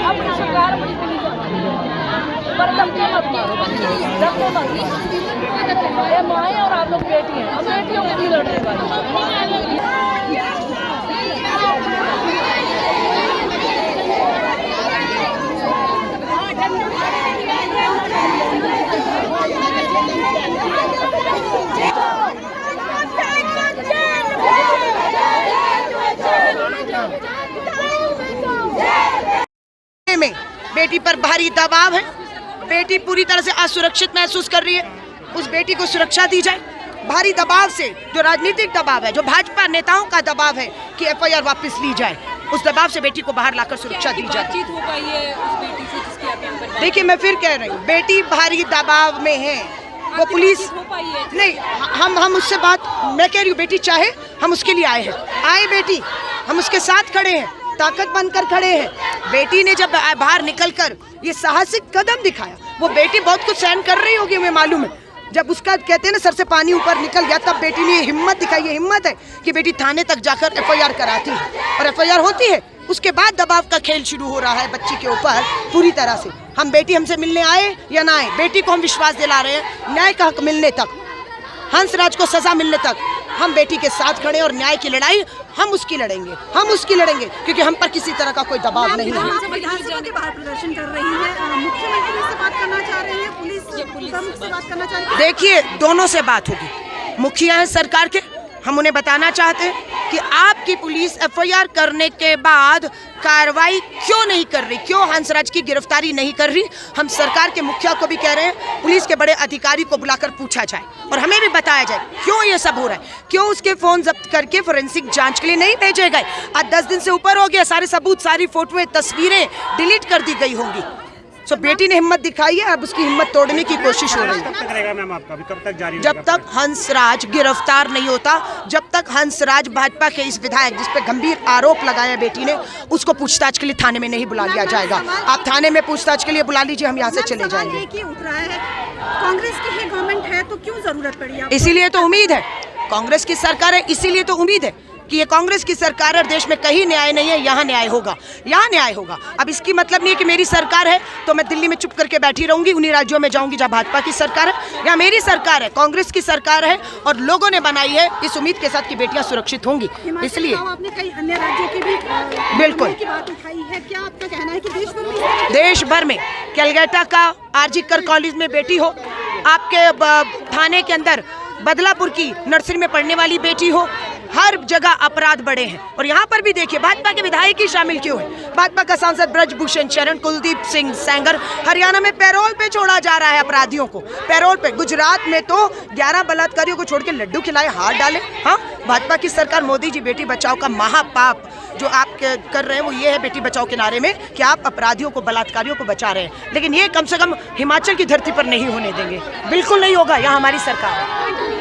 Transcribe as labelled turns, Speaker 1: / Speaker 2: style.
Speaker 1: अपनी सरकार बड़ी पर धक्के मत मारो, धक्के मत। ये माएँ और आप लोग बेटी हैं, हम बेटियों के लिए लड़ने वाले।
Speaker 2: में बेटी पर भारी दबाव है, बेटी पूरी तरह से असुरक्षित महसूस कर रही है, उस बेटी को सुरक्षा दी जाए। भारी दबाव से जो राजनीतिक दबाव है, जो भाजपा नेताओं का दबाव है कि एफआईआर वापस ली जाए, उस दबाव से बेटी को बाहर लाकर सुरक्षा दी जाए।
Speaker 1: बातचीत हो पाई है उस बेटी से जिसके आप यहाँ पर?
Speaker 2: देखिए, मैं फिर कह रही हूँ, बेटी भारी दबाव में है, वो पुलिस
Speaker 1: हो पाई है?
Speaker 2: नहीं, हम उससे बात, मैं कह रही हूँ बेटी चाहे, हम उसके लिए आए हैं, आए बेटी, हम उसके साथ खड़े हैं, ताकत बनकर खड़े हैं। बेटी ने जब बाहर निकलकर ये साहसिक कदम दिखाया, वो बेटी बहुत कुछ सहन कर रही होगी, हमें मालूम है। जब उसका कहते हैं ना सर से पानी ऊपर निकल गया, तब बेटी ने ये हिम्मत दिखाई। ये हिम्मत है कि बेटी थाने तक जाकर एफआईआर कराती है, और एफआईआर होती है। उसके बाद दबाव का खेल शुरू हो रहा है बच्ची के ऊपर पूरी तरह से। हम बेटी हमसे मिलने आए या ना आए, बेटी को हम विश्वास दिला रहे हैं, न्याय का हक मिलने तक, हंसराज को सजा मिलने तक हम बेटी के साथ खड़े, और न्याय की लड़ाई हम उसकी लड़ेंगे, हम उसकी लड़ेंगे, क्योंकि हम पर किसी तरह का कोई दबाव नहीं है।
Speaker 3: विधानसभा के बाहर प्रदर्शन कर रही है, मुख्यमंत्री से बात करना चाह रही है, पुलिस प्रमुख से बात करना चाह रही है।
Speaker 2: देखिए, दोनों से बात होगी, मुखिया है सरकार के, हम उन्हें बताना चाहते हैं कि आपकी पुलिस एफआईआर करने के बाद कार्रवाई क्यों नहीं कर रही, क्यों हंसराज की गिरफ्तारी नहीं कर रही। हम सरकार के मुखिया को भी कह रहे हैं पुलिस के बड़े अधिकारी को बुलाकर पूछा जाए और हमें भी बताया जाए क्यों ये सब हो रहा है, क्यों उसके फोन जब्त करके फोरेंसिक जांच के लिए नहीं भेजे गए। आज 10 दिन से ऊपर हो गया, सारे सबूत, सारी फोटोएं, तस्वीरें डिलीट कर दी गई होंगी। तो बेटी ने हिम्मत दिखाई है, अब उसकी हिम्मत तोड़ने की कोशिश हो रही है।
Speaker 4: कब तक रहेगा मैम आपका, अभी कब तक जारी
Speaker 2: जब तक हंसराज गिरफ्तार नहीं होता, जब तक हंसराज भाजपा के इस विधायक जिस पे गंभीर आरोप लगाया बेटी ने, उसको पूछताछ के लिए थाने में नहीं बुला लिया जाएगा। आप थाने में पूछताछ के लिए बुला लीजिए, हम यहाँ से चले जाएंगे।
Speaker 3: उठ रहा है, कांग्रेस की ही गवर्नमेंट है तो क्यों जरूरत पड़ी आपको?
Speaker 2: इसीलिए तो उम्मीद है, कांग्रेस की सरकार है, इसीलिए तो उम्मीद है कि ये कांग्रेस की सरकार है। देश में कहीं न्याय नहीं है, यहाँ न्याय होगा, यहाँ न्याय होगा। अब इसकी मतलब नहीं है कि मेरी सरकार है तो मैं दिल्ली में चुप करके बैठी रहूंगी, उन्हीं राज्यों में जाऊंगी जहाँ भाजपा की सरकार है। यहाँ मेरी सरकार है, कांग्रेस की सरकार है और लोगों ने बनाई है इस उम्मीद के साथ कि बेटियां सुरक्षित होंगी। इसलिए
Speaker 3: आपने कई अन्य राज्यों की भी
Speaker 2: बिल्कुल
Speaker 3: की बात उठाई है, क्या आपका कहना है कि
Speaker 2: देश भर में कैलकाटा का आरजीकर कॉलेज में बेटी हो, आपके थाने के अंदर बदलापुर की नर्सरी में पढ़ने वाली बेटी हो, हर जगह अपराध बढ़े हैं। और यहाँ पर भी देखिए भाजपा के विधायक ही शामिल क्यों है। भाजपा का सांसद ब्रजभूषण शरण, कुलदीप सिंह सेंगर, हरियाणा में पैरोल पे छोड़ा जा रहा है अपराधियों को, पैरोल पे। गुजरात में तो 11 बलात्कारियों को छोड़ के लड्डू खिलाए, हाथ डाले। हाँ, भाजपा की सरकार, मोदी जी बेटी बचाओ का महापाप जो आप कर रहे हैं वो ये है बेटी बचाओ के नारे में कि आप अपराधियों को, बलात्कारियों को बचा रहे हैं। लेकिन ये कम से कम हिमाचल की धरती पर नहीं होने देंगे, बिल्कुल नहीं होगा। यहाँ हमारी सरकार है।